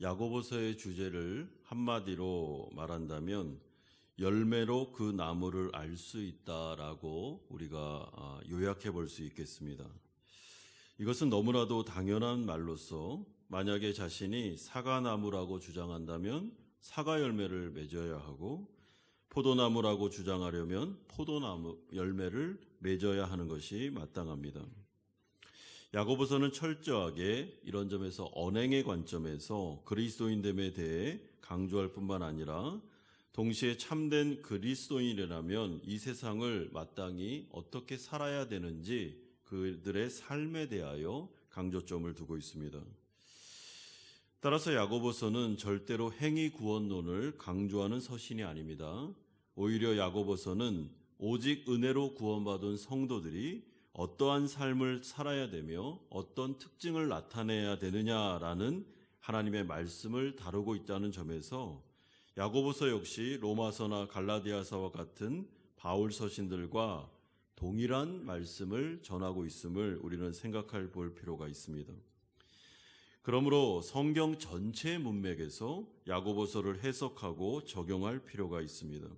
야고보서의 주제를 한마디로 말한다면 열매로 그 나무를 알 수 있다라고 우리가 요약해 볼 수 있겠습니다. 이것은 너무나도 당연한 말로서 만약에 자신이 사과나무라고 주장한다면 사과 열매를 맺어야 하고, 포도나무라고 주장하려면 포도나무 열매를 맺어야 하는 것이 마땅합니다. 야고보서는 철저하게 이런 점에서 언행의 관점에서 그리스도인됨에 대해 강조할 뿐만 아니라 동시에 참된 그리스도인이라면 이 세상을 마땅히 어떻게 살아야 되는지 그들의 삶에 대하여 강조점을 두고 있습니다. 따라서 야고보서는 절대로 행위 구원론을 강조하는 서신이 아닙니다. 오히려 야고보서는 오직 은혜로 구원받은 성도들이 어떠한 삶을 살아야 되며 어떤 특징을 나타내야 되느냐라는 하나님의 말씀을 다루고 있다는 점에서 야고보서 역시 로마서나 갈라디아서와 같은 바울 서신들과 동일한 말씀을 전하고 있음을 우리는 생각해 볼 필요가 있습니다. 그러므로 성경 전체 문맥에서 야고보서를 해석하고 적용할 필요가 있습니다.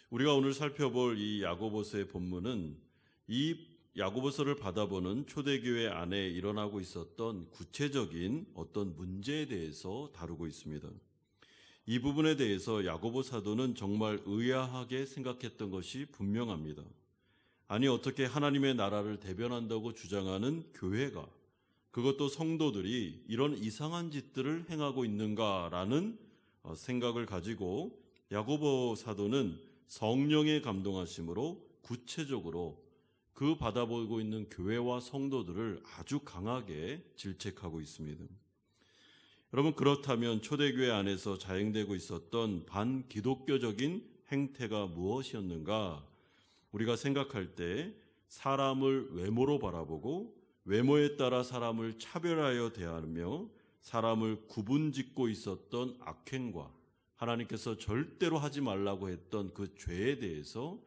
우리가 오늘 살펴볼 이 야고보서의 본문은 이 야고보서를 받아보는 초대교회 안에 일어나고 있었던 구체적인 어떤 문제에 대해서 다루고 있습니다. 이 부분에 대해서 야고보 사도는 정말 의아하게 생각했던 것이 분명합니다. 아니, 어떻게 하나님의 나라를 대변한다고 주장하는 교회가, 그것도 성도들이 이런 이상한 짓들을 행하고 있는가라는 생각을 가지고 야고보 사도는 성령의 감동하심으로 구체적으로 그 받아보고 있는 교회와 성도들을 아주 강하게 질책하고 있습니다. 여러분, 그렇다면 초대교회 안에서 자행되고 있었던 반기독교적인 행태가 무엇이었는가? 우리가 생각할 때 사람을 외모로 바라보고 외모에 따라 사람을 차별하여 대하며 사람을 구분짓고 있었던 악행과 하나님께서 절대로 하지 말라고 했던 그 죄에 대해서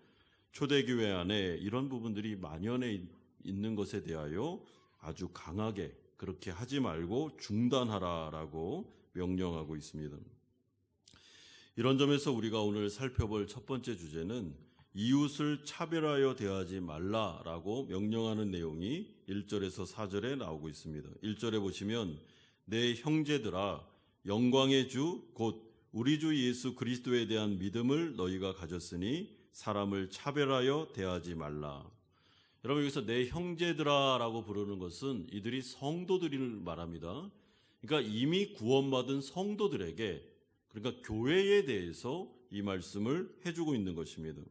초대교회 안에 이런 부분들이 만연해 있는 것에 대하여 아주 강하게 그렇게 하지 말고 중단하라라고 명령하고 있습니다. 이런 점에서 우리가 오늘 살펴볼 첫 번째 주제는 이웃을 차별하여 대하지 말라라고 명령하는 내용이 1절에서 4절에 나오고 있습니다. 1절에 보시면 내 형제들아, 영광의 주 곧 우리 주 예수 그리스도에 대한 믿음을 너희가 가졌으니 사람을 차별하여 대하지 말라. 여러분, 여기서 내 형제들아라고 부르는 것은 이들이 성도들을 말합니다. 그러니까 이미 구원받은 성도들에게, 그러니까 교회에 대해서 이 말씀을 해주고 있는 것입니다.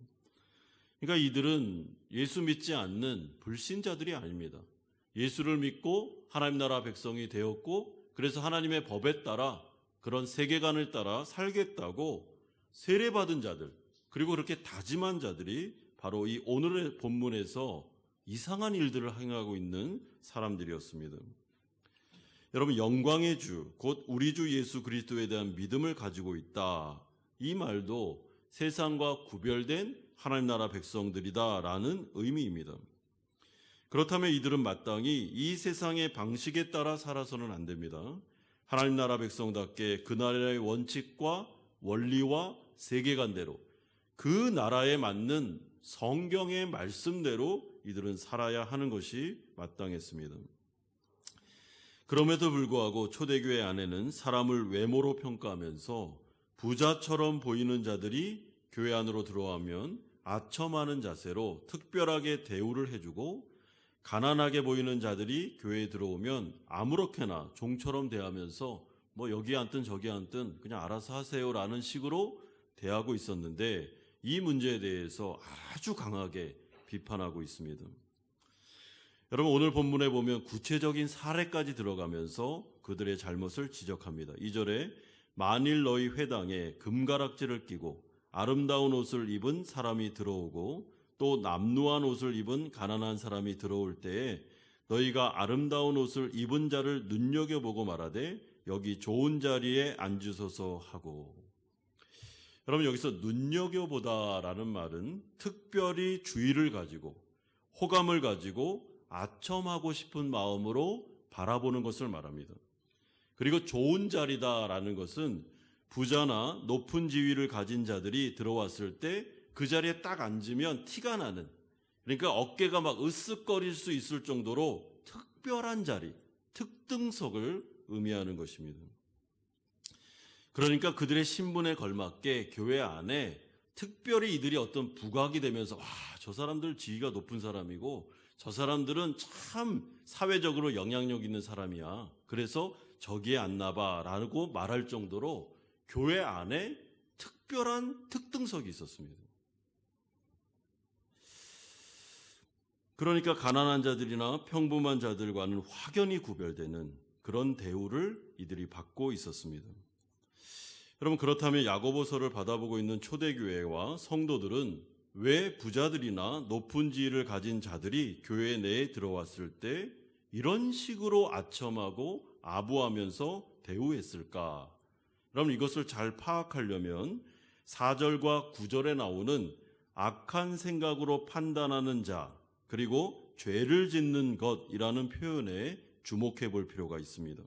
그러니까 이들은 예수 믿지 않는 불신자들이 아닙니다. 예수를 믿고 하나님 나라 백성이 되었고, 그래서 하나님의 법에 따라 그런 세계관을 따라 살겠다고 세례받은 자들, 그리고 그렇게 다짐한 자들이 바로 이 오늘의 본문에서 이상한 일들을 행하고 있는 사람들이었습니다. 여러분, 영광의 주, 곧 우리 주 예수 그리스도에 대한 믿음을 가지고 있다. 이 말도 세상과 구별된 하나님 나라 백성들이다라는 의미입니다. 그렇다면 이들은 마땅히 이 세상의 방식에 따라 살아서는 안 됩니다. 하나님 나라 백성답게 그 나라의 원칙과 원리와 세계관대로 그 나라에 맞는 성경의 말씀대로 이들은 살아야 하는 것이 마땅했습니다. 그럼에도 불구하고 초대교회 안에는 사람을 외모로 평가하면서 부자처럼 보이는 자들이 교회 안으로 들어오면 아첨하는 자세로 특별하게 대우를 해주고, 가난하게 보이는 자들이 교회에 들어오면 아무렇게나 종처럼 대하면서 뭐 여기 앉든 저기 앉든 그냥 알아서 하세요라는 식으로 대하고 있었는데, 이 문제에 대해서 아주 강하게 비판하고 있습니다. 여러분, 오늘 본문에 보면 구체적인 사례까지 들어가면서 그들의 잘못을 지적합니다. 2절에 만일 너희 회당에 금가락지를 끼고 아름다운 옷을 입은 사람이 들어오고 또 남루한 옷을 입은 가난한 사람이 들어올 때에 너희가 아름다운 옷을 입은 자를 눈여겨보고 말하되 여기 좋은 자리에 앉으소서 하고. 여러분, 여기서 눈여겨보다라는 말은 특별히 주의를 가지고 호감을 가지고 아첨하고 싶은 마음으로 바라보는 것을 말합니다. 그리고 좋은 자리다라는 것은 부자나 높은 지위를 가진 자들이 들어왔을 때 그 자리에 딱 앉으면 티가 나는, 그러니까 어깨가 막 으쓱거릴 수 있을 정도로 특별한 자리, 특등석을 의미하는 것입니다. 그러니까 그들의 신분에 걸맞게 교회 안에 특별히 이들이 어떤 부각이 되면서 저 사람들 지위가 높은 사람이고 저 사람들은 참 사회적으로 영향력 있는 사람이야. 그래서 저기에 앉나봐 라고 말할 정도로 교회 안에 특별한 특등석이 있었습니다. 그러니까 가난한 자들이나 평범한 자들과는 확연히 구별되는 그런 대우를 이들이 받고 있었습니다. 여러분, 그렇다면 야고보서를 받아보고 있는 초대교회와 성도들은 왜 부자들이나 높은 지위를 가진 자들이 교회 내에 들어왔을 때 이런 식으로 아첨하고 아부하면서 대우했을까? 여러분, 이것을 잘 파악하려면 4절과 9절에 나오는 악한 생각으로 판단하는 자, 그리고 죄를 짓는 것이라는 표현에 주목해 볼 필요가 있습니다.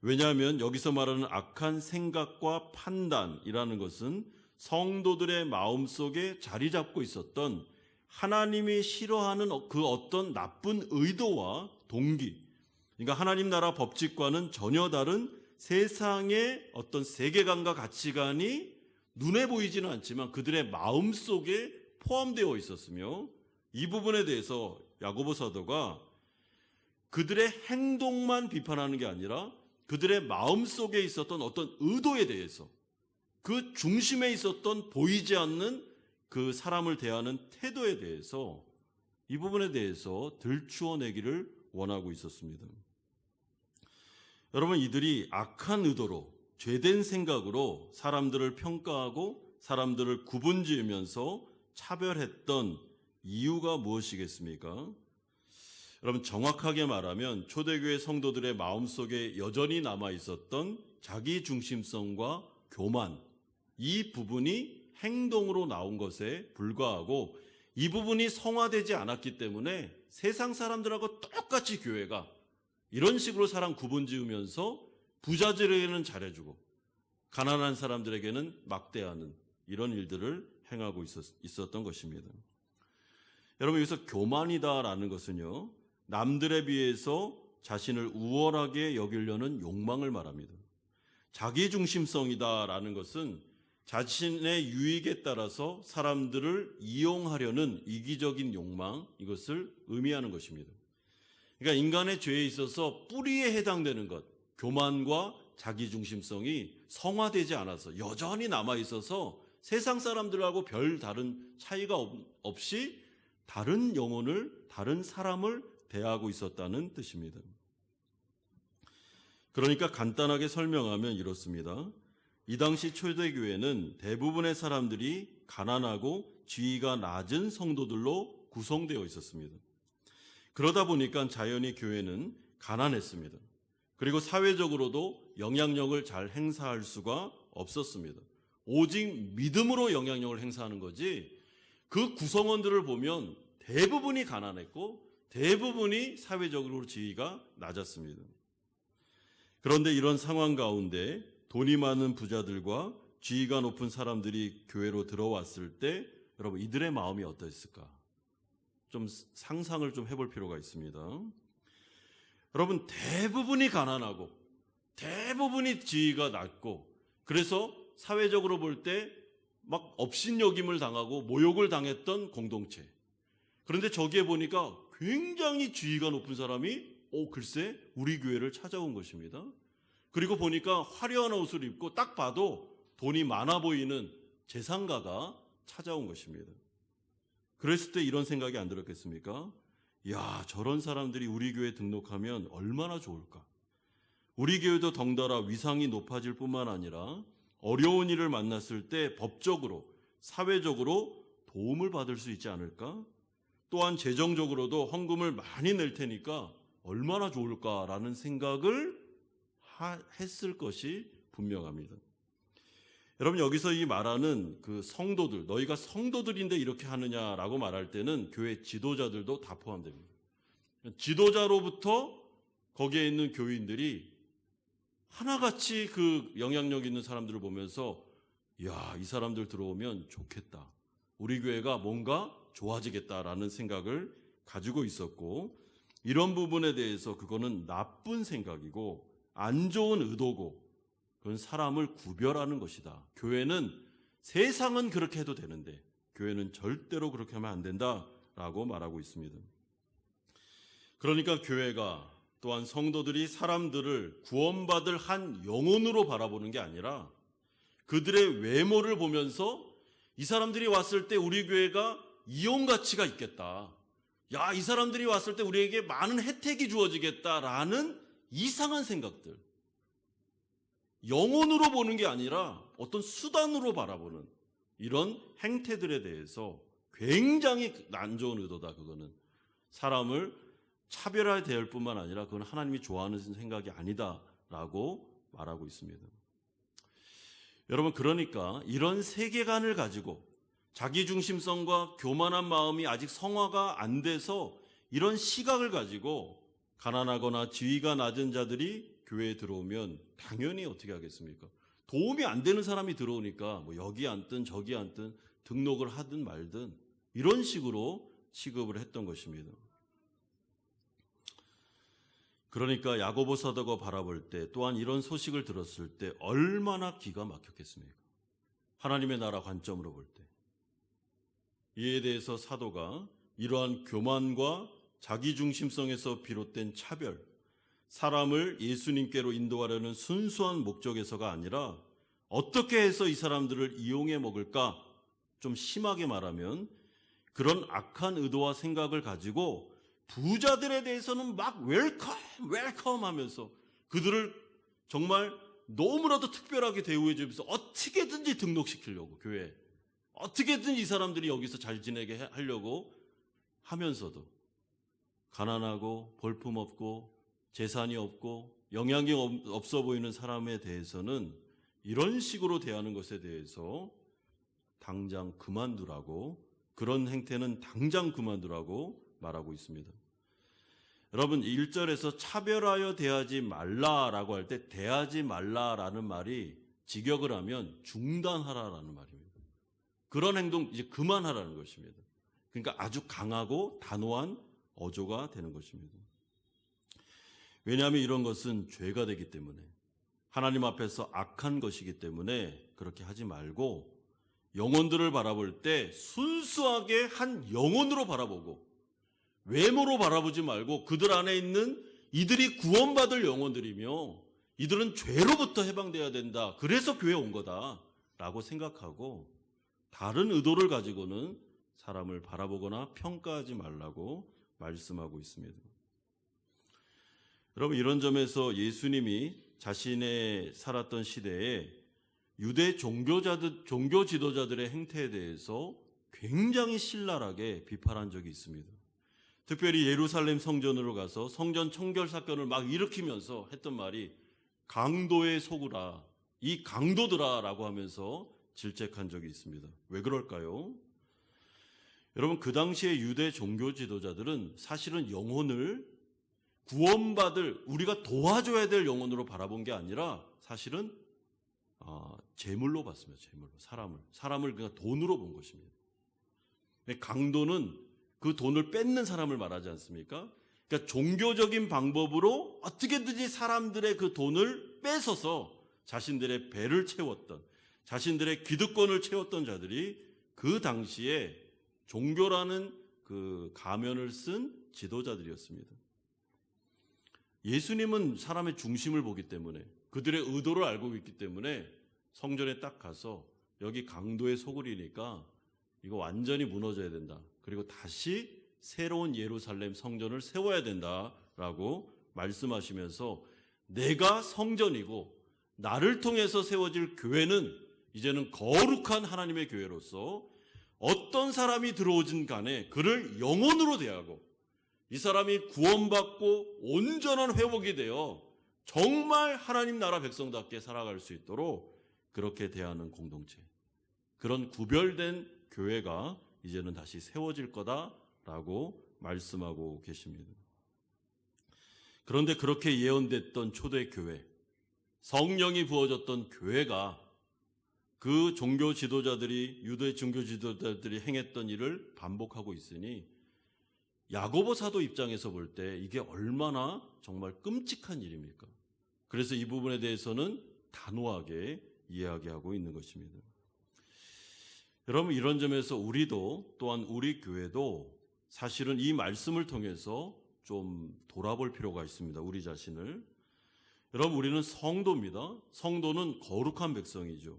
왜냐하면 여기서 말하는 악한 생각과 판단이라는 것은 성도들의 마음속에 자리 잡고 있었던 하나님이 싫어하는 그 어떤 나쁜 의도와 동기, 그러니까 하나님 나라 법칙과는 전혀 다른 세상의 어떤 세계관과 가치관이 눈에 보이지는 않지만 그들의 마음속에 포함되어 있었으며, 이 부분에 대해서 야고보 사도가 그들의 행동만 비판하는 게 아니라 그들의 마음속에 있었던 어떤 의도에 대해서, 그 중심에 있었던 보이지 않는 그 사람을 대하는 태도에 대해서, 이 부분에 대해서 들추어내기를 원하고 있었습니다. 여러분, 이들이 악한 의도로, 죄된 생각으로 사람들을 평가하고 사람들을 구분지으면서 차별했던 이유가 무엇이겠습니까? 여러분, 정확하게 말하면 초대교회 성도들의 마음속에 여전히 남아있었던 자기중심성과 교만, 이 부분이 행동으로 나온 것에 불과하고, 이 부분이 성화되지 않았기 때문에 세상 사람들하고 똑같이 교회가 이런 식으로 사람 구분지으면서 부자들에게는 잘해주고 가난한 사람들에게는 막대하는 이런 일들을 행하고 있었던 것입니다. 여러분, 여기서 교만이다라는 것은요, 남들에 비해서 자신을 우월하게 여기려는 욕망을 말합니다. 자기중심성이다라는 것은 자신의 유익에 따라서 사람들을 이용하려는 이기적인 욕망, 이것을 의미하는 것입니다. 그러니까 인간의 죄에 있어서 뿌리에 해당되는 것, 교만과 자기중심성이 성화되지 않아서 여전히 남아있어서 세상 사람들하고 별 다른 차이가 없이 다른 영혼을, 다른 사람을 대하고 있었다는 뜻입니다. 그러니까 간단하게 설명하면 이렇습니다. 이 당시 초대교회는 대부분의 사람들이 가난하고 지위가 낮은 성도들로 구성되어 있었습니다. 그러다 보니까 자연히 교회는 가난했습니다. 그리고 사회적으로도 영향력을 잘 행사할 수가 없었습니다. 오직 믿음으로 영향력을 행사하는 거지, 그 구성원들을 보면 대부분이 가난했고 대부분이 사회적으로 지위가 낮았습니다. 그런데 이런 상황 가운데 돈이 많은 부자들과 지위가 높은 사람들이 교회로 들어왔을 때 여러분, 이들의 마음이 어떠했을까? 좀 상상을 좀 해볼 필요가 있습니다. 여러분, 대부분이 가난하고 대부분이 지위가 낮고, 그래서 사회적으로 볼 때 막 업신여김을 당하고 모욕을 당했던 공동체. 그런데 저기에 보니까 굉장히 지위가 높은 사람이 글쎄 우리 교회를 찾아온 것입니다. 그리고 보니까 화려한 옷을 입고 딱 봐도 돈이 많아 보이는 재상가가 찾아온 것입니다. 그랬을 때 이런 생각이 안 들었겠습니까? 야, 저런 사람들이 우리 교회에 등록하면 얼마나 좋을까? 우리 교회도 덩달아 위상이 높아질 뿐만 아니라 어려운 일을 만났을 때 법적으로, 사회적으로 도움을 받을 수 있지 않을까? 또한 재정적으로도 헌금을 많이 낼 테니까 얼마나 좋을까라는 생각을 했을 것이 분명합니다. 여러분, 여기서 이 말하는 그 성도들, 너희가 성도들인데 이렇게 하느냐라고 말할 때는 교회 지도자들도 다 포함됩니다. 지도자로부터 거기에 있는 교인들이 하나같이 그 영향력 있는 사람들을 보면서 야, 이 사람들 들어오면 좋겠다. 우리 교회가 뭔가 좋아지겠다라는 생각을 가지고 있었고, 이런 부분에 대해서 그거는 나쁜 생각이고 안 좋은 의도고 그건 사람을 구별하는 것이다. 교회는 세상은 그렇게 해도 되는데 교회는 절대로 그렇게 하면 안 된다라고 말하고 있습니다. 그러니까 교회가 또한 성도들이 사람들을 구원받을 한 영혼으로 바라보는 게 아니라 그들의 외모를 보면서 이 사람들이 왔을 때 우리 교회가 이용 가치가 있겠다. 야, 이 사람들이 왔을 때 우리에게 많은 혜택이 주어지겠다라는 이상한 생각들. 영혼으로 보는 게 아니라 어떤 수단으로 바라보는 이런 행태들에 대해서 굉장히 안 좋은 의도다. 그거는 사람을 차별화해야 될 뿐만 아니라 그건 하나님이 좋아하는 생각이 아니다라고 말하고 있습니다. 여러분, 그러니까 이런 세계관을 가지고 자기중심성과 교만한 마음이 아직 성화가 안 돼서 이런 시각을 가지고 가난하거나 지위가 낮은 자들이 교회에 들어오면 당연히 어떻게 하겠습니까? 도움이 안 되는 사람이 들어오니까 뭐 여기 앉든 저기 앉든 등록을 하든 말든 이런 식으로 취급을 했던 것입니다. 그러니까 야고보 사도가 바라볼 때 또한 이런 소식을 들었을 때 얼마나 기가 막혔겠습니까? 하나님의 나라 관점으로 볼 때. 이에 대해서 사도가 이러한 교만과 자기중심성에서 비롯된 차별, 사람을 예수님께로 인도하려는 순수한 목적에서가 아니라 어떻게 해서 이 사람들을 이용해 먹을까? 좀 심하게 말하면 그런 악한 의도와 생각을 가지고 부자들에 대해서는 막 웰컴 하면서 그들을 정말 너무나도 특별하게 대우해 주면서 어떻게든지 등록시키려고 교회에 어떻게든 이 사람들이 여기서 잘 지내게 하려고 하면서도 가난하고 볼품없고 재산이 없고 영향이 없어 보이는 사람에 대해서는 이런 식으로 대하는 것에 대해서 당장 그만두라고, 그런 행태는 당장 그만두라고 말하고 있습니다. 여러분, 1절에서 차별하여 대하지 말라라고 할 때 대하지 말라라는 말이 직역을 하면 중단하라라는 말입니다. 그런 행동 이제 그만하라는 것입니다. 그러니까 아주 강하고 단호한 어조가 되는 것입니다. 왜냐하면 이런 것은 죄가 되기 때문에, 하나님 앞에서 악한 것이기 때문에 그렇게 하지 말고 영혼들을 바라볼 때 순수하게 한 영혼으로 바라보고 외모로 바라보지 말고 그들 안에 있는 이들이 구원받을 영혼들이며 이들은 죄로부터 해방돼야 된다. 그래서 교회에 온 거다라고 생각하고 다른 의도를 가지고는 사람을 바라보거나 평가하지 말라고 말씀하고 있습니다. 여러분, 이런 점에서 예수님이 자신의 살았던 시대에 유대 종교 지도자들의 행태에 대해서 굉장히 신랄하게 비판한 적이 있습니다. 특별히 예루살렘 성전으로 가서 성전 청결 사건을 막 일으키면서 했던 말이 강도에 속으라, 이 강도들아라고 하면서 질책한 적이 있습니다. 왜 그럴까요? 여러분, 그 당시에 유대 종교 지도자들은 사실은 영혼을 구원받을, 우리가 도와줘야 될 영혼으로 바라본 게 아니라 사실은 재물로 봤습니다. 재물로. 사람을 그냥 돈으로 본 것입니다. 강도는 그 돈을 뺏는 사람을 말하지 않습니까? 그러니까 종교적인 방법으로 어떻게든지 사람들의 그 돈을 뺏어서 자신들의 배를 채웠던, 자신들의 기득권을 채웠던 자들이 그 당시에 종교라는 그 가면을 쓴 지도자들이었습니다. 예수님은 사람의 중심을 보기 때문에, 그들의 의도를 알고 있기 때문에 성전에 딱 가서 여기 강도의 소굴이니까 이거 완전히 무너져야 된다. 그리고 다시 새로운 예루살렘 성전을 세워야 된다라고 말씀하시면서 내가 성전이고 나를 통해서 세워질 교회는 이제는 거룩한 하나님의 교회로서 어떤 사람이 들어오진 간에 그를 영혼으로 대하고 이 사람이 구원받고 온전한 회복이 되어 정말 하나님 나라 백성답게 살아갈 수 있도록 그렇게 대하는 공동체, 그런 구별된 교회가 이제는 다시 세워질 거다라고 말씀하고 계십니다. 그런데 그렇게 예언됐던 초대교회, 성령이 부어졌던 교회가 그 종교 지도자들이, 유대 종교 지도자들이 행했던 일을 반복하고 있으니 야고보 사도 입장에서 볼 때 이게 얼마나 정말 끔찍한 일입니까? 그래서 이 부분에 대해서는 단호하게 이야기하고 있는 것입니다. 여러분, 이런 점에서 우리도, 또한 우리 교회도 사실은 이 말씀을 통해서 좀 돌아볼 필요가 있습니다. 우리 자신을. 여러분, 우리는 성도입니다. 성도는 거룩한 백성이죠.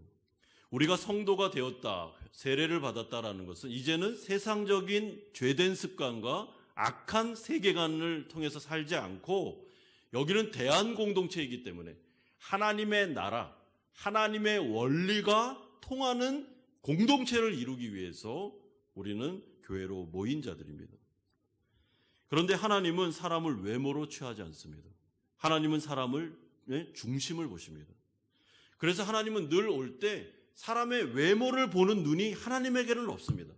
우리가 성도가 되었다, 세례를 받았다라는 것은 이제는 세상적인 죄된 습관과 악한 세계관을 통해서 살지 않고 여기는 대한공동체이기 때문에 하나님의 나라, 하나님의 원리가 통하는 공동체를 이루기 위해서 우리는 교회로 모인 자들입니다. 그런데 하나님은 사람을 외모로 취하지 않습니다. 하나님은 사람을 중심을 보십니다. 그래서 하나님은 늘 올 때 사람의 외모를 보는 눈이 하나님에게는 없습니다.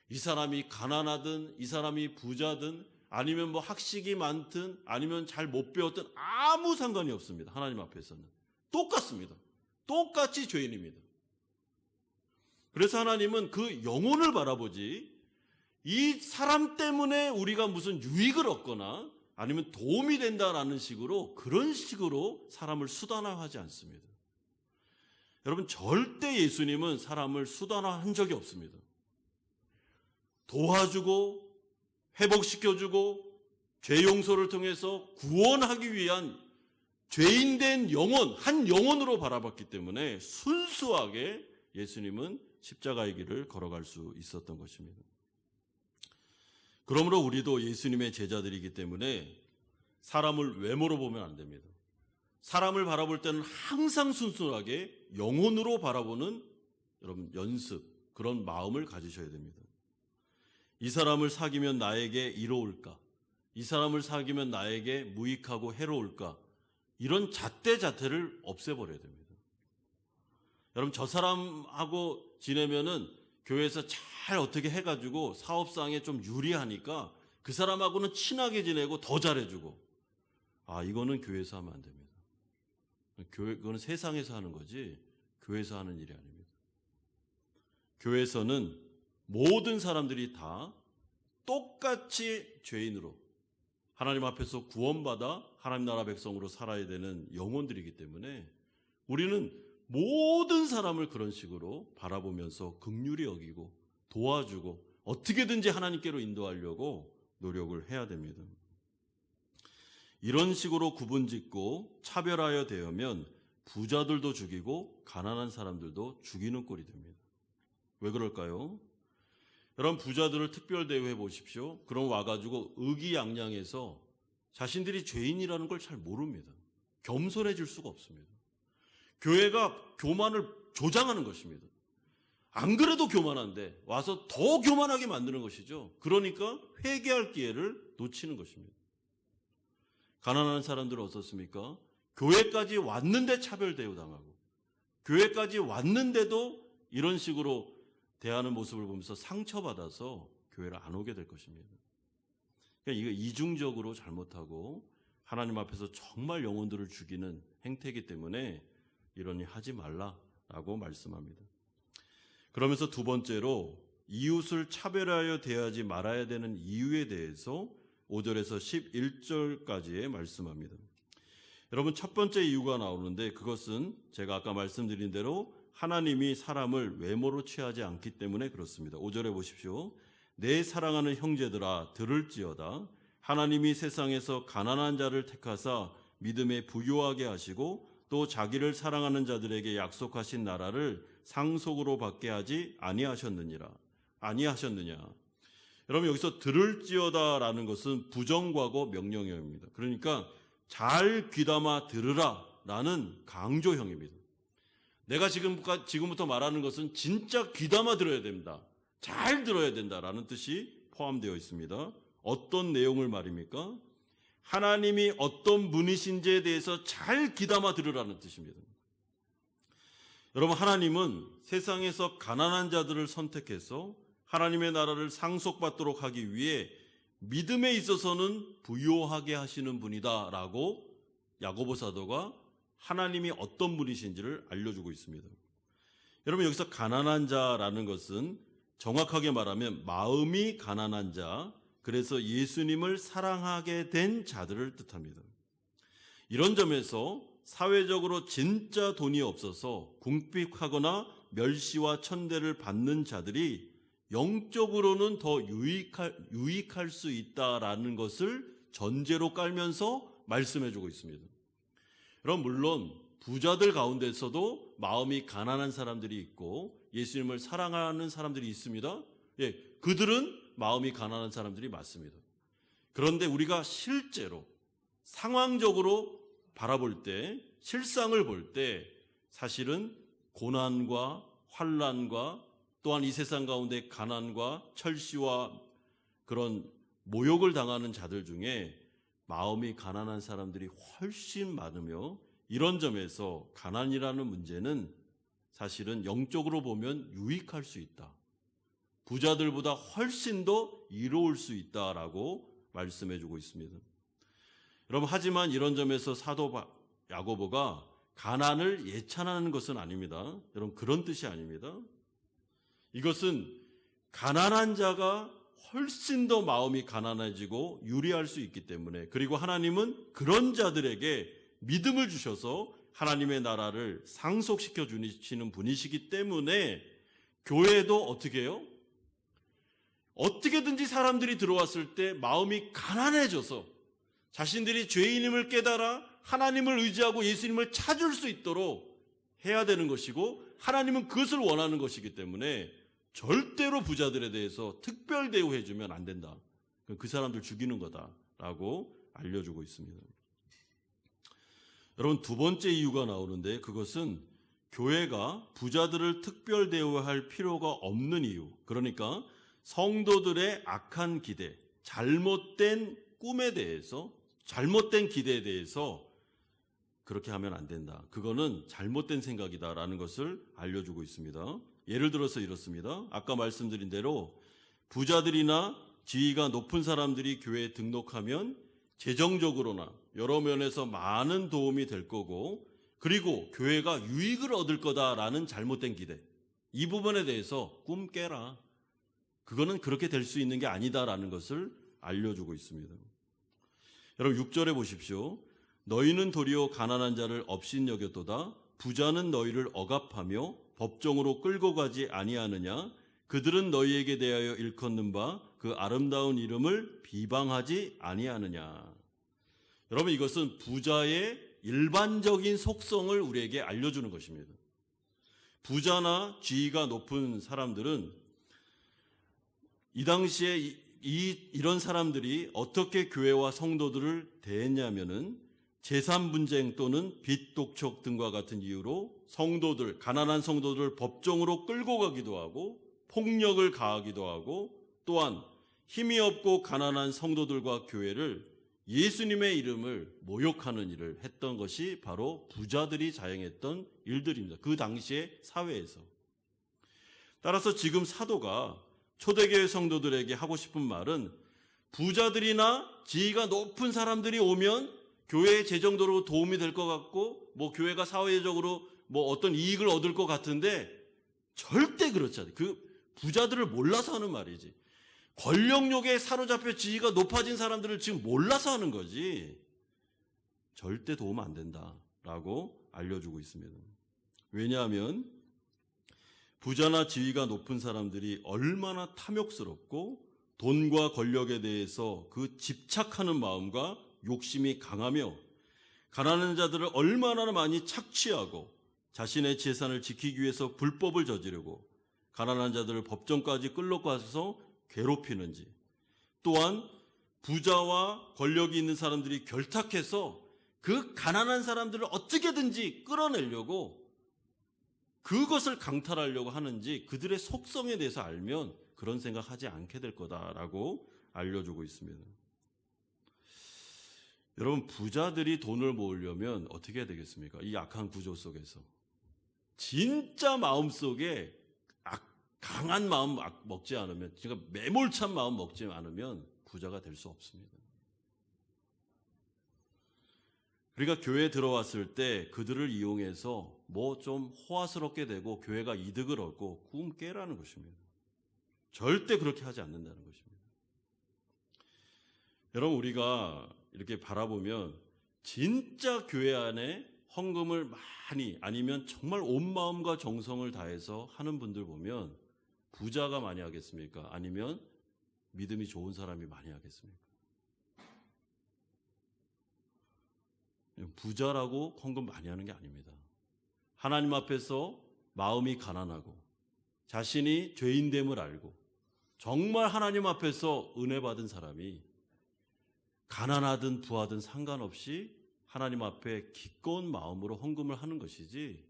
이 사람이 가난하든 이 사람이 부자든 아니면 뭐 학식이 많든 아니면 잘 못 배웠든 아무 상관이 없습니다. 하나님 앞에서는 똑같습니다. 똑같이 죄인입니다. 그래서 하나님은 그 영혼을 바라보지 이 사람 때문에 우리가 무슨 유익을 얻거나 아니면 도움이 된다라는 식으로, 그런 식으로 사람을 수단화하지 않습니다. 여러분, 절대 예수님은 사람을 수단화한 적이 없습니다. 도와주고 회복시켜주고 죄 용서를 통해서 구원하기 위한 죄인된 영혼, 한 영혼으로 바라봤기 때문에 순수하게 예수님은 십자가의 길을 걸어갈 수 있었던 것입니다. 그러므로 우리도 예수님의 제자들이기 때문에 사람을 외모로 보면 안 됩니다. 사람을 바라볼 때는 항상 순수하게 영혼으로 바라보는 여러분 연습, 그런 마음을 가지셔야 됩니다. 이 사람을 사귀면 나에게 이로울까? 이 사람을 사귀면 나에게 무익하고 해로울까? 이런 잣대 자태를 없애버려야 됩니다. 여러분, 저 사람하고 지내면은 교회에서 잘 어떻게 해가지고 사업상에 좀 유리하니까 그 사람하고는 친하게 지내고 더 잘해주고, 이거는 교회에서 하면 안 됩니다. 그거는 세상에서 하는 거지 교회에서 하는 일이 아닙니다. 교회에서는 모든 사람들이 다 똑같이 죄인으로 하나님 앞에서 구원받아 하나님 나라 백성으로 살아야 되는 영혼들이기 때문에 우리는 모든 사람을 그런 식으로 바라보면서 긍휼히 여기고 도와주고 어떻게든지 하나님께로 인도하려고 노력을 해야 됩니다. 이런 식으로 구분짓고 차별하여 대하면 부자들도 죽이고 가난한 사람들도 죽이는 꼴이 됩니다. 왜 그럴까요? 여러분, 부자들을 특별 대우해 보십시오. 그럼 와가지고 의기양양해서 자신들이 죄인이라는 걸 잘 모릅니다. 겸손해질 수가 없습니다. 교회가 교만을 조장하는 것입니다. 안 그래도 교만한데 와서 더 교만하게 만드는 것이죠. 그러니까 회개할 기회를 놓치는 것입니다. 가난한 사람들은 어떻습니까? 교회까지 왔는데 차별 대우당하고 교회까지 왔는데도 이런 식으로 대하는 모습을 보면서 상처받아서 교회를 안 오게 될 것입니다. 그러니까 이거 이중적으로 잘못하고 하나님 앞에서 정말 영혼들을 죽이는 행태이기 때문에 이러니 하지 말라라고 말씀합니다. 그러면서 두 번째로 이웃을 차별하여 대하지 말아야 되는 이유에 대해서 5절에서 11절까지의 말씀합니다. 여러분, 첫 번째 이유가 나오는데 그것은 제가 아까 말씀드린 대로 하나님이 사람을 외모로 취하지 않기 때문에 그렇습니다. 5절에 보십시오. 내 사랑하는 형제들아 들을지어다. 하나님이 세상에서 가난한 자를 택하사 믿음에 부유하게 하시고 또 자기를 사랑하는 자들에게 약속하신 나라를 상속으로 받게 하지 아니하셨느냐. 여러분, 여기서 들을지어다라는 것은 부정과거 명령형입니다. 그러니까 잘 귀담아 들으라라는 강조형입니다. 내가 지금부터 말하는 것은 진짜 귀담아 들어야 됩니다. 잘 들어야 된다라는 뜻이 포함되어 있습니다. 어떤 내용을 말입니까? 하나님이 어떤 분이신지에 대해서 잘 귀담아 들으라는 뜻입니다. 여러분, 하나님은 세상에서 가난한 자들을 선택해서 하나님의 나라를 상속받도록 하기 위해 믿음에 있어서는 부요하게 하시는 분이다라고 야고보 사도가 하나님이 어떤 분이신지를 알려주고 있습니다. 여러분, 여기서 가난한 자라는 것은 정확하게 말하면 마음이 가난한 자, 그래서 예수님을 사랑하게 된 자들을 뜻합니다. 이런 점에서 사회적으로 진짜 돈이 없어서 궁핍하거나 멸시와 천대를 받는 자들이 영적으로는 더 유익할 수 있다라는 것을 전제로 깔면서 말씀해주고 있습니다. 그럼 물론 부자들 가운데서도 마음이 가난한 사람들이 있고 예수님을 사랑하는 사람들이 있습니다. 예, 그들은 마음이 가난한 사람들이 맞습니다. 그런데 우리가 실제로 상황적으로 바라볼 때, 실상을 볼 때 사실은 고난과 환난과 또한 이 세상 가운데 가난과 철시와 그런 모욕을 당하는 자들 중에 마음이 가난한 사람들이 훨씬 많으며, 이런 점에서 가난이라는 문제는 사실은 영적으로 보면 유익할 수 있다. 부자들보다 훨씬 더 이로울 수 있다라고 말씀해주고 있습니다. 여러분, 하지만 이런 점에서 사도 야고보가 가난을 예찬하는 것은 아닙니다. 여러분, 그런 뜻이 아닙니다. 이것은 가난한 자가 훨씬 더 마음이 가난해지고 유리할 수 있기 때문에, 그리고 하나님은 그런 자들에게 믿음을 주셔서 하나님의 나라를 상속시켜 주시는 분이시기 때문에 교회도 어떻게 해요? 어떻게든지 사람들이 들어왔을 때 마음이 가난해져서 자신들이 죄인임을 깨달아 하나님을 의지하고 예수님을 찾을 수 있도록 해야 되는 것이고, 하나님은 그것을 원하는 것이기 때문에 절대로 부자들에 대해서 특별 대우해주면 안 된다. 그 사람들 죽이는 거다라고 알려주고 있습니다. 여러분, 두 번째 이유가 나오는데, 그것은 교회가 부자들을 특별 대우할 필요가 없는 이유, 그러니까 성도들의 악한 기대, 잘못된 꿈에 대해서, 잘못된 기대에 대해서 그렇게 하면 안 된다. 그거는 잘못된 생각이다라는 것을 알려주고 있습니다. 예를 들어서 이렇습니다. 아까 말씀드린 대로 부자들이나 지위가 높은 사람들이 교회에 등록하면 재정적으로나 여러 면에서 많은 도움이 될 거고, 그리고 교회가 유익을 얻을 거다라는 잘못된 기대, 이 부분에 대해서 꿈 깨라. 그거는 그렇게 될 수 있는 게 아니다라는 것을 알려주고 있습니다. 여러분, 6절에 보십시오. 너희는 도리어 가난한 자를 업신여겼도다. 부자는 너희를 억압하며 법정으로 끌고 가지 아니하느냐. 그들은 너희에게 대하여 일컫는 바 그 아름다운 이름을 비방하지 아니하느냐. 여러분, 이것은 부자의 일반적인 속성을 우리에게 알려주는 것입니다. 부자나 지위가 높은 사람들은 이 당시에 이런 사람들이 어떻게 교회와 성도들을 대했냐면은 재산 분쟁 또는 빚 독촉 등과 같은 이유로 성도들, 가난한 성도들 법정으로 끌고 가기도 하고 폭력을 가하기도 하고, 또한 힘이 없고 가난한 성도들과 교회를 예수님의 이름을 모욕하는 일을 했던 것이 바로 부자들이 자행했던 일들입니다. 그 당시의 사회에서. 따라서 지금 사도가 초대교회 성도들에게 하고 싶은 말은, 부자들이나 지위가 높은 사람들이 오면 교회의 재정적으로 도움이 될 것 같고, 교회가 사회적으로 어떤 이익을 얻을 것 같은데 절대 그렇지 않아요. 그 부자들을 몰라서 하는 말이지. 권력욕에 사로잡혀 지위가 높아진 사람들을 지금 몰라서 하는 거지. 절대 도움 안 된다라고 알려주고 있습니다. 왜냐하면 부자나 지위가 높은 사람들이 얼마나 탐욕스럽고 돈과 권력에 대해서 그 집착하는 마음과 욕심이 강하며, 가난한 자들을 얼마나 많이 착취하고 자신의 재산을 지키기 위해서 불법을 저지르고 가난한 자들을 법정까지 끌고가서 괴롭히는지, 또한 부자와 권력이 있는 사람들이 결탁해서 그 가난한 사람들을 어떻게든지 끌어내려고, 그것을 강탈하려고 하는지 그들의 속성에 대해서 알면 그런 생각하지 않게 될 거다라고 알려주고 있습니다. 여러분, 부자들이 돈을 모으려면 어떻게 해야 되겠습니까? 이 악한 구조 속에서 진짜 마음속에 강한 마음 먹지 않으면, 제가 매몰찬 마음 먹지 않으면 부자가 될 수 없습니다. 그러니까 교회에 들어왔을 때 그들을 이용해서 뭐 좀 호화스럽게 되고 교회가 이득을 얻고 꿈 깨라는 것입니다. 절대 그렇게 하지 않는다는 것입니다. 여러분, 우리가 이렇게 바라보면 진짜 교회 안에 헌금을 많이, 아니면 정말 온 마음과 정성을 다해서 하는 분들 보면 부자가 많이 하겠습니까? 아니면 믿음이 좋은 사람이 많이 하겠습니까? 부자라고 헌금 많이 하는 게 아닙니다. 하나님 앞에서 마음이 가난하고 자신이 죄인됨을 알고 정말 하나님 앞에서 은혜 받은 사람이 가난하든 부하든 상관없이 하나님 앞에 기꺼운 마음으로 헌금을 하는 것이지,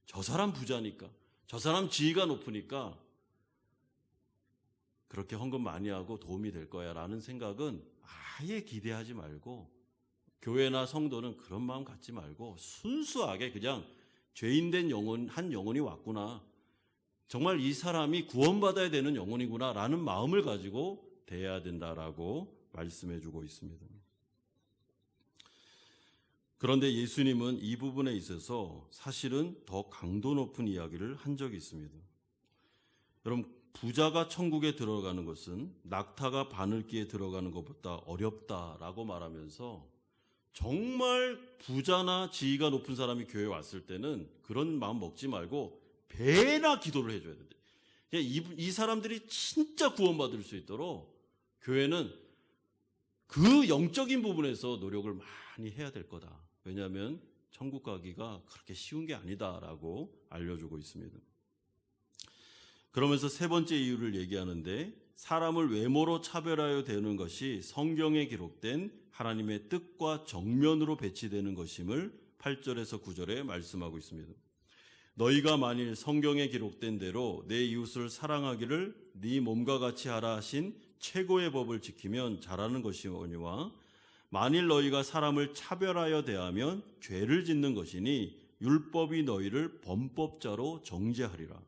저 사람 부자니까, 저 사람 지위가 높으니까 그렇게 헌금 많이 하고 도움이 될 거야 라는 생각은 아예 기대하지 말고, 교회나 성도는 그런 마음 갖지 말고 순수하게 그냥 죄인된 영혼, 한 영혼이 왔구나, 정말 이 사람이 구원받아야 되는 영혼이구나 라는 마음을 가지고 대해야 된다라고 말씀해 주고 있습니다. 그런데 예수님은 이 부분에 있어서 사실은 더 강도 높은 이야기를 한 적이 있습니다. 여러분, 부자가 천국에 들어가는 것은 낙타가 바늘기에 들어가는 것보다 어렵다라고 말하면서, 정말 부자나 지위가 높은 사람이 교회에 왔을 때는 그런 마음 먹지 말고 배나 기도를 해줘야 된다. 이 사람들이 진짜 구원받을 수 있도록 교회는 그 영적인 부분에서 노력을 많이 해야 될 거다. 왜냐하면 천국 가기가 그렇게 쉬운 게 아니다라고 알려주고 있습니다. 그러면서 세 번째 이유를 얘기하는데, 사람을 외모로 차별하여 대하는 것이 성경에 기록된 하나님의 뜻과 정면으로 배치되는 것임을 8절에서 9절에 말씀하고 있습니다. 너희가 만일 성경에 기록된 대로 내 이웃을 사랑하기를 네 몸과 같이 하라 하신 최고의 법을 지키면 잘하는 것이오니와, 만일 너희가 사람을 차별하여 대하면 죄를 짓는 것이니 율법이 너희를 범법자로 정죄하리라.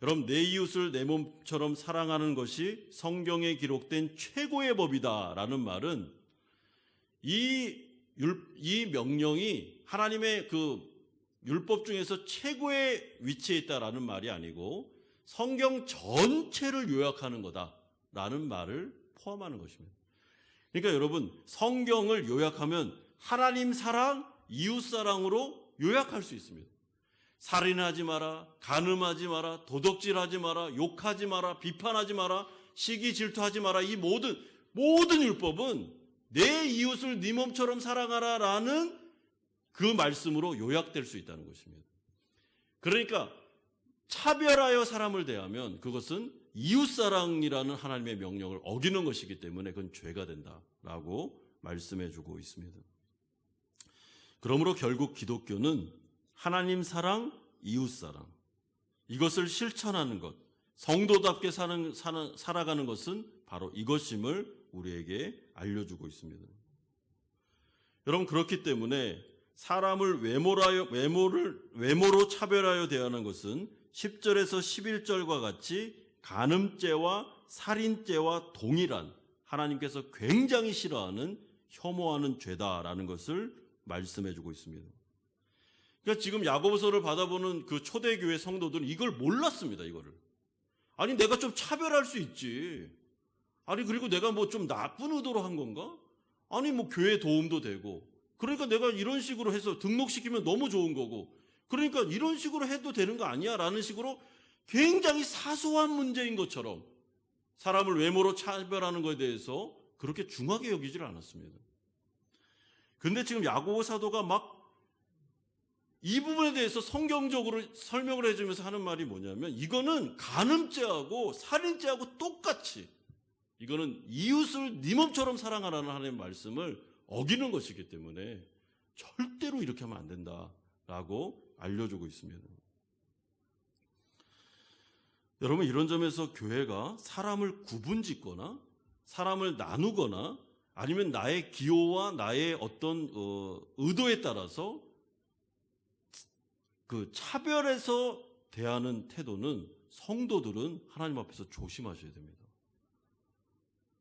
여러분, 내 이웃을 내 몸처럼 사랑하는 것이 성경에 기록된 최고의 법이다라는 말은 이 명령이 하나님의 그 율법 중에서 최고의 위치에 있다라는 말이 아니고 성경 전체를 요약하는 거다라는 말을 포함하는 것입니다. 그러니까 여러분, 성경을 요약하면 하나님 사랑, 이웃 사랑으로 요약할 수 있습니다. 살인하지 마라, 간음하지 마라, 도둑질하지 마라, 욕하지 마라, 비판하지 마라, 시기 질투하지 마라. 이 모든 율법은 내 이웃을 네 몸처럼 사랑하라라는 그 말씀으로 요약될 수 있다는 것입니다. 그러니까 차별하여 사람을 대하면 그것은 이웃사랑이라는 하나님의 명령을 어기는 것이기 때문에 그건 죄가 된다라고 말씀해 주고 있습니다. 그러므로 결국 기독교는 하나님 사랑, 이웃 사랑, 이것을 실천하는 것, 성도답게 살아가는 것은 바로 이것임을 우리에게 알려주고 있습니다. 여러분, 그렇기 때문에 사람을 외모로 차별하여 대하는 것은 10절에서 11절과 같이 간음죄와 살인죄와 동일한, 하나님께서 굉장히 싫어하는, 혐오하는 죄다라는 것을 말씀해 주고 있습니다. 그러니까 지금 야고보서를 받아보는 그 초대교회 성도들은 이걸 몰랐습니다. 이거를. 아니, 내가 좀 차별할 수 있지. 아니, 그리고 내가 뭐 좀 나쁜 의도로 한 건가? 아니, 뭐 교회 도움도 되고, 그러니까 내가 이런 식으로 해서 등록시키면 너무 좋은 거고, 그러니까 이런 식으로 해도 되는 거 아니야? 라는 식으로 굉장히 사소한 문제인 것처럼 사람을 외모로 차별하는 것에 대해서 그렇게 중하게 여기질 않았습니다. 근데 지금 야고보 사도가 막 이 부분에 대해서 성경적으로 설명을 해주면서 하는 말이 뭐냐면, 이거는 간음죄하고 살인죄하고 똑같이, 이거는 이웃을 네 몸처럼 사랑하라는 하나님의 말씀을 어기는 것이기 때문에 절대로 이렇게 하면 안 된다라고 알려주고 있습니다. 여러분, 이런 점에서 교회가 사람을 구분짓거나 사람을 나누거나 아니면 나의 기호와 나의 어떤 의도에 따라서 그 차별해서 대하는 태도는 성도들은 하나님 앞에서 조심하셔야 됩니다.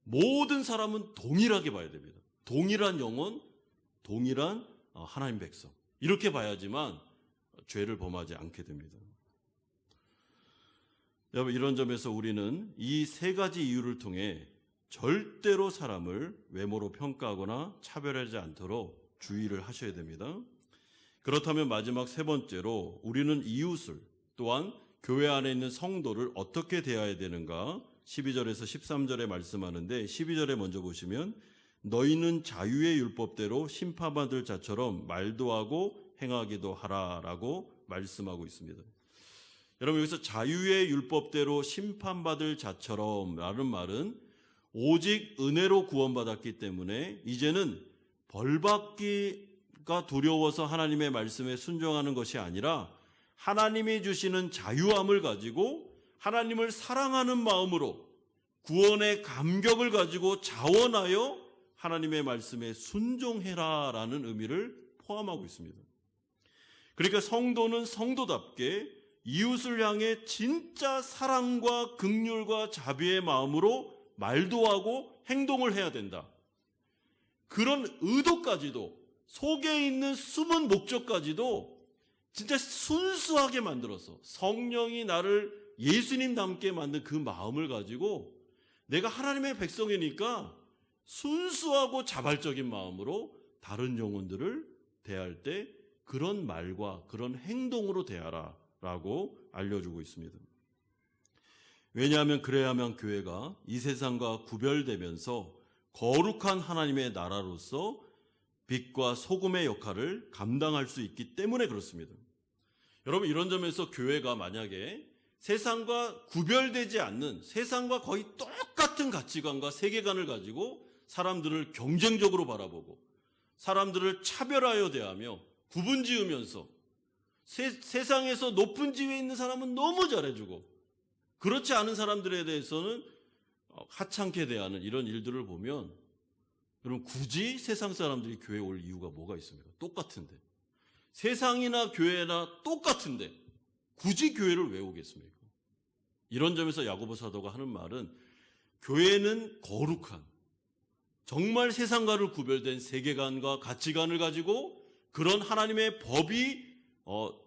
모든 사람은 동일하게 봐야 됩니다. 동일한 영혼, 동일한 하나님 백성. 이렇게 봐야지만 죄를 범하지 않게 됩니다. 여러분, 이런 점에서 우리는 이 세 가지 이유를 통해 절대로 사람을 외모로 평가하거나 차별하지 않도록 주의를 하셔야 됩니다. 그렇다면 마지막 세 번째로 우리는 이웃을, 또한 교회 안에 있는 성도를 어떻게 대해야 되는가? 12절에서 13절에 말씀하는데, 12절에 먼저 보시면 너희는 자유의 율법대로 심판받을 자처럼 말도 하고 행하기도 하라라고 말씀하고 있습니다. 여러분, 여기서 자유의 율법대로 심판받을 자처럼 라는 말은 오직 은혜로 구원받았기 때문에 이제는 벌받기가 두려워서 하나님의 말씀에 순종하는 것이 아니라 하나님이 주시는 자유함을 가지고 하나님을 사랑하는 마음으로 구원의 감격을 가지고 자원하여 하나님의 말씀에 순종해라라는 의미를 포함하고 있습니다. 그러니까 성도는 성도답게 이웃을 향해 진짜 사랑과 긍휼과 자비의 마음으로 말도 하고 행동을 해야 된다. 그런 의도까지도, 속에 있는 숨은 목적까지도 진짜 순수하게 만들어서 성령이 나를 예수님 닮게 만든 그 마음을 가지고 내가 하나님의 백성이니까 순수하고 자발적인 마음으로 다른 영혼들을 대할 때 그런 말과 그런 행동으로 대하라 라고 알려주고 있습니다. 왜냐하면 그래야만 교회가 이 세상과 구별되면서 거룩한 하나님의 나라로서 빛과 소금의 역할을 감당할 수 있기 때문에 그렇습니다. 여러분, 이런 점에서 교회가 만약에 세상과 구별되지 않는, 세상과 거의 똑같은 가치관과 세계관을 가지고 사람들을 경쟁적으로 바라보고 사람들을 차별하여 대하며 구분 지으면서 세상에서 높은 지위에 있는 사람은 너무 잘해주고 그렇지 않은 사람들에 대해서는 하찮게 대하는 이런 일들을 보면, 여러분, 굳이 세상 사람들이 교회에 올 이유가 뭐가 있습니까? 똑같은데. 세상이나 교회나 똑같은데 굳이 교회를 왜 오겠습니까? 이런 점에서 야고보 사도가 하는 말은 교회는 거룩한, 정말 세상과를 구별된 세계관과 가치관을 가지고 그런 하나님의 법이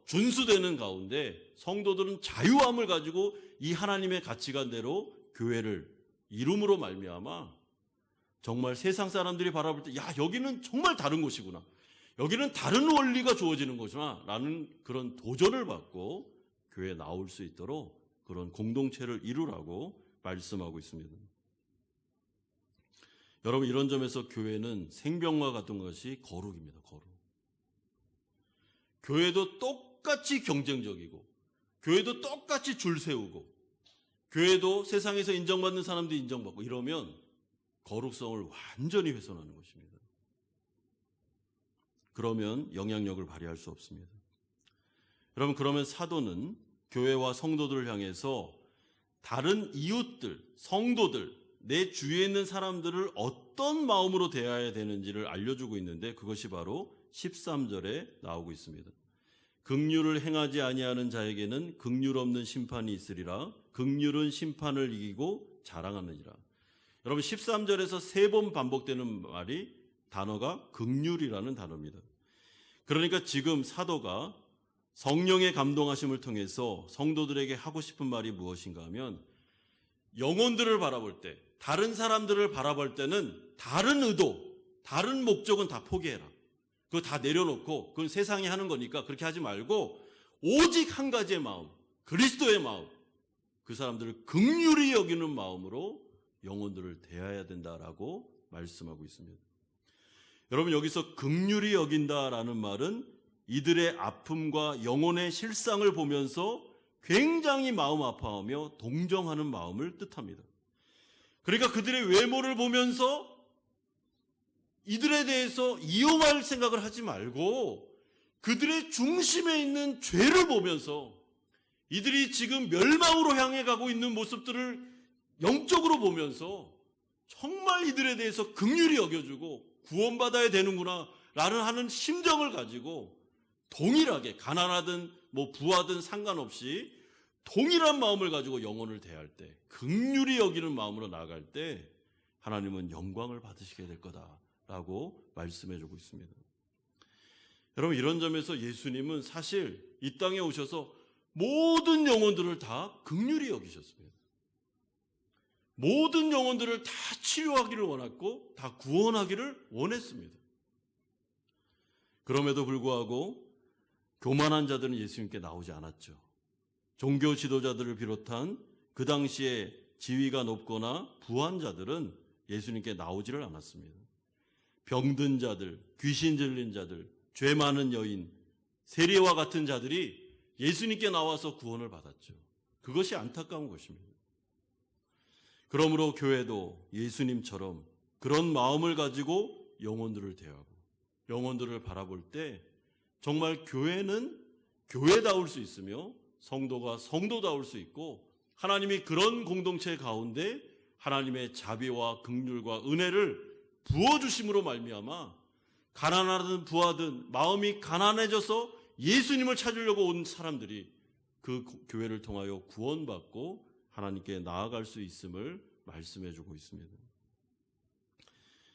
준수되는 가운데 성도들은 자유함을 가지고 이 하나님의 가치관대로 교회를 이름으로 말미암아 정말 세상 사람들이 바라볼 때, 야, 여기는 정말 다른 곳이구나, 여기는 다른 원리가 주어지는 곳이구나 라는 그런 도전을 받고 교회에 나올 수 있도록 그런 공동체를 이루라고 말씀하고 있습니다. 여러분, 이런 점에서 교회는 생명과 같은 것이 거룩입니다. 거룩. 교회도 똑같이 경쟁적이고, 교회도 똑같이 줄 세우고, 교회도 세상에서 인정받는 사람들이 인정받고 이러면 거룩성을 완전히 훼손하는 것입니다. 그러면 영향력을 발휘할 수 없습니다. 여러분, 그러면 사도는 교회와 성도들을 향해서 다른 이웃들, 성도들, 내 주위에 있는 사람들을 어떤 마음으로 대해야 되는지를 알려주고 있는데, 그것이 바로 13절에 나오고 있습니다. 긍휼을 행하지 아니하는 자에게는 긍휼 없는 심판이 있으리라. 긍휼은 심판을 이기고 자랑하느니라. 여러분, 13절에서 3번 반복되는 말이, 단어가 긍휼이라는 단어입니다. 그러니까 지금 사도가 성령의 감동하심을 통해서 성도들에게 하고 싶은 말이 무엇인가 하면, 영혼들을 바라볼 때, 다른 사람들을 바라볼 때는 다른 의도, 다른 목적은 다 포기해라. 그거 다 내려놓고, 그건 세상이 하는 거니까 그렇게 하지 말고 오직 한 가지의 마음, 그리스도의 마음, 그 사람들을 긍휼히 여기는 마음으로 영혼들을 대해야 된다라고 말씀하고 있습니다. 여러분, 여기서 긍휼히 여긴다라는 말은 이들의 아픔과 영혼의 실상을 보면서 굉장히 마음 아파하며 동정하는 마음을 뜻합니다. 그러니까 그들의 외모를 보면서 이들에 대해서 이용할 생각을 하지 말고 그들의 중심에 있는 죄를 보면서 이들이 지금 멸망으로 향해 가고 있는 모습들을 영적으로 보면서 정말 이들에 대해서 긍휼히 여겨주고 구원받아야 되는구나 라는 하는 심정을 가지고 동일하게, 가난하든 부하든 상관없이 동일한 마음을 가지고 영혼을 대할 때, 긍휼히 여기는 마음으로 나아갈 때 하나님은 영광을 받으시게 될 거다라고 말씀해주고 있습니다. 여러분, 이런 점에서 예수님은 사실 이 땅에 오셔서 모든 영혼들을 다 긍휼히 여기셨습니다. 모든 영혼들을 다 치료하기를 원했고 다 구원하기를 원했습니다. 그럼에도 불구하고 교만한 자들은 예수님께 나오지 않았죠. 종교 지도자들을 비롯한 그 당시에 지위가 높거나 부한 자들은 예수님께 나오지를 않았습니다. 병든 자들, 귀신 들린 자들, 죄 많은 여인, 세리와 같은 자들이 예수님께 나와서 구원을 받았죠. 그것이 안타까운 것입니다. 그러므로 교회도 예수님처럼 그런 마음을 가지고 영혼들을 대하고 영혼들을 바라볼 때 정말 교회는 교회다울 수 있으며 성도가 성도다울 수 있고 하나님이 그런 공동체 가운데 하나님의 자비와 긍휼과 은혜를 부어주심으로 말미암아 가난하든 부하든 마음이 가난해져서 예수님을 찾으려고 온 사람들이 그 교회를 통하여 구원받고 하나님께 나아갈 수 있음을 말씀해주고 있습니다.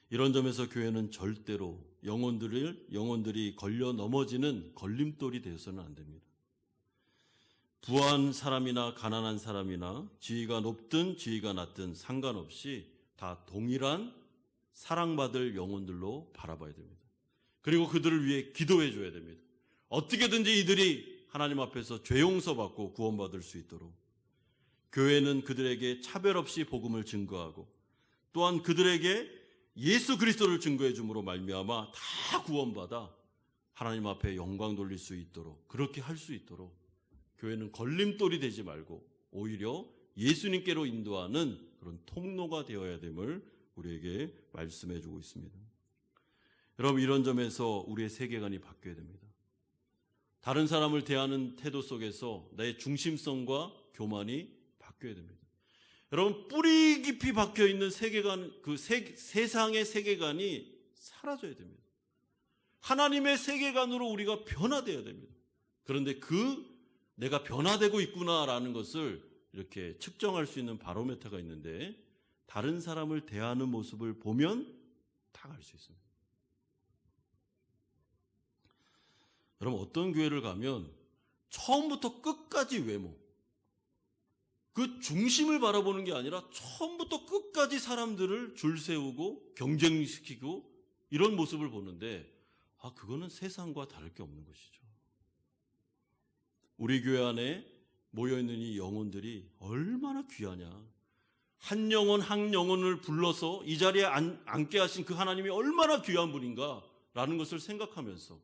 이런 점에서 교회는 절대로 영혼들이 걸려 넘어지는 걸림돌이 되어서는 안 됩니다. 부한 사람이나 가난한 사람이나 지위가 높든 지위가 낮든 상관없이 다 동일한 사랑받을 영혼들로 바라봐야 됩니다. 그리고 그들을 위해 기도해 줘야 됩니다. 어떻게든지 이들이 하나님 앞에서 죄 용서받고 구원받을 수 있도록 교회는 그들에게 차별 없이 복음을 증거하고 또한 그들에게 예수 그리스도를 증거해 줌으로 말미암아 다 구원받아 하나님 앞에 영광 돌릴 수 있도록 그렇게 할 수 있도록 교회는 걸림돌이 되지 말고 오히려 예수님께로 인도하는 그런 통로가 되어야 됨을 우리에게 말씀해 주고 있습니다. 여러분, 이런 점에서 우리의 세계관이 바뀌어야 됩니다. 다른 사람을 대하는 태도 속에서 내 중심성과 교만이 바뀌어야 됩니다. 여러분, 뿌리 깊이 박혀 있는 세계관, 세상의 세계관이 사라져야 됩니다. 하나님의 세계관으로 우리가 변화되어야 됩니다. 그런데 내가 변화되고 있구나라는 것을 이렇게 측정할 수 있는 바로메터가 있는데 다른 사람을 대하는 모습을 보면 다 알 수 있습니다. 여러분, 어떤 교회를 가면 처음부터 끝까지 외모, 그 중심을 바라보는 게 아니라 처음부터 끝까지 사람들을 줄 세우고 경쟁시키고 이런 모습을 보는데 그거는 세상과 다를 게 없는 것이죠. 우리 교회 안에 모여있는 이 영혼들이 얼마나 귀하냐. 한 영혼 한 영혼을 불러서 이 자리에 앉게 하신 그 하나님이 얼마나 귀한 분인가라는 것을 생각하면서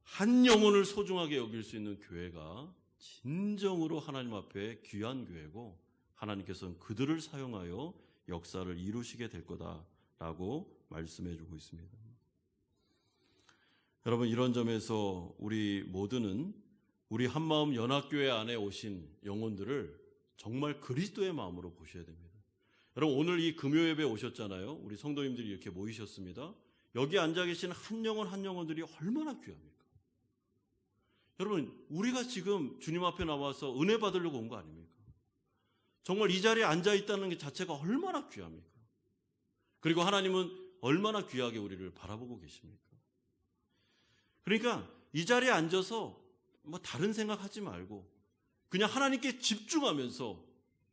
한 영혼을 소중하게 여길 수 있는 교회가 진정으로 하나님 앞에 귀한 교회고 하나님께서는 그들을 사용하여 역사를 이루시게 될 거다라고 말씀해 주고 있습니다. 여러분, 이런 점에서 우리 모두는 우리 한마음 연합교회 안에 오신 영혼들을 정말 그리스도의 마음으로 보셔야 됩니다. 여러분, 오늘 이 금요예배 오셨잖아요. 우리 성도님들이 이렇게 모이셨습니다. 여기 앉아 계신 한 영혼 한 영혼들이 얼마나 귀합니까? 여러분, 우리가 지금 주님 앞에 나와서 은혜 받으려고 온 거 아닙니까? 정말 이 자리에 앉아 있다는 게 자체가 얼마나 귀합니까? 그리고 하나님은 얼마나 귀하게 우리를 바라보고 계십니까? 그러니까 이 자리에 앉아서 다른 생각하지 말고 그냥 하나님께 집중하면서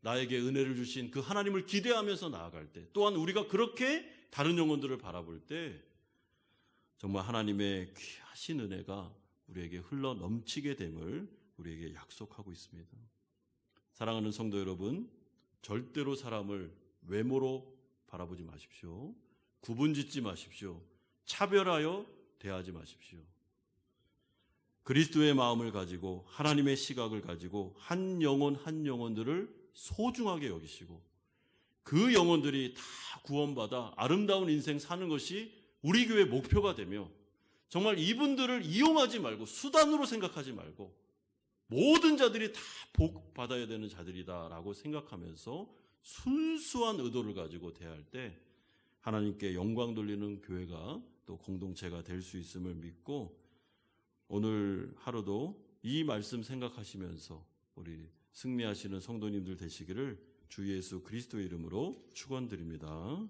나에게 은혜를 주신 그 하나님을 기대하면서 나아갈 때 또한 우리가 그렇게 다른 영혼들을 바라볼 때 정말 하나님의 귀하신 은혜가 우리에게 흘러 넘치게 됨을 우리에게 약속하고 있습니다. 사랑하는 성도 여러분, 절대로 사람을 외모로 바라보지 마십시오. 구분짓지 마십시오. 차별하여 대하지 마십시오. 그리스도의 마음을 가지고 하나님의 시각을 가지고 한 영혼 한 영혼들을 소중하게 여기시고 그 영혼들이 다 구원받아 아름다운 인생 사는 것이 우리 교회의 목표가 되며 정말 이분들을 이용하지 말고 수단으로 생각하지 말고 모든 자들이 다 복 받아야 되는 자들이다라고 생각하면서 순수한 의도를 가지고 대할 때 하나님께 영광 돌리는 교회가 또 공동체가 될 수 있음을 믿고 오늘 하루도 이 말씀 생각하시면서 우리 승리하시는 성도님들 되시기를 주 예수 그리스도의 이름으로 축원드립니다.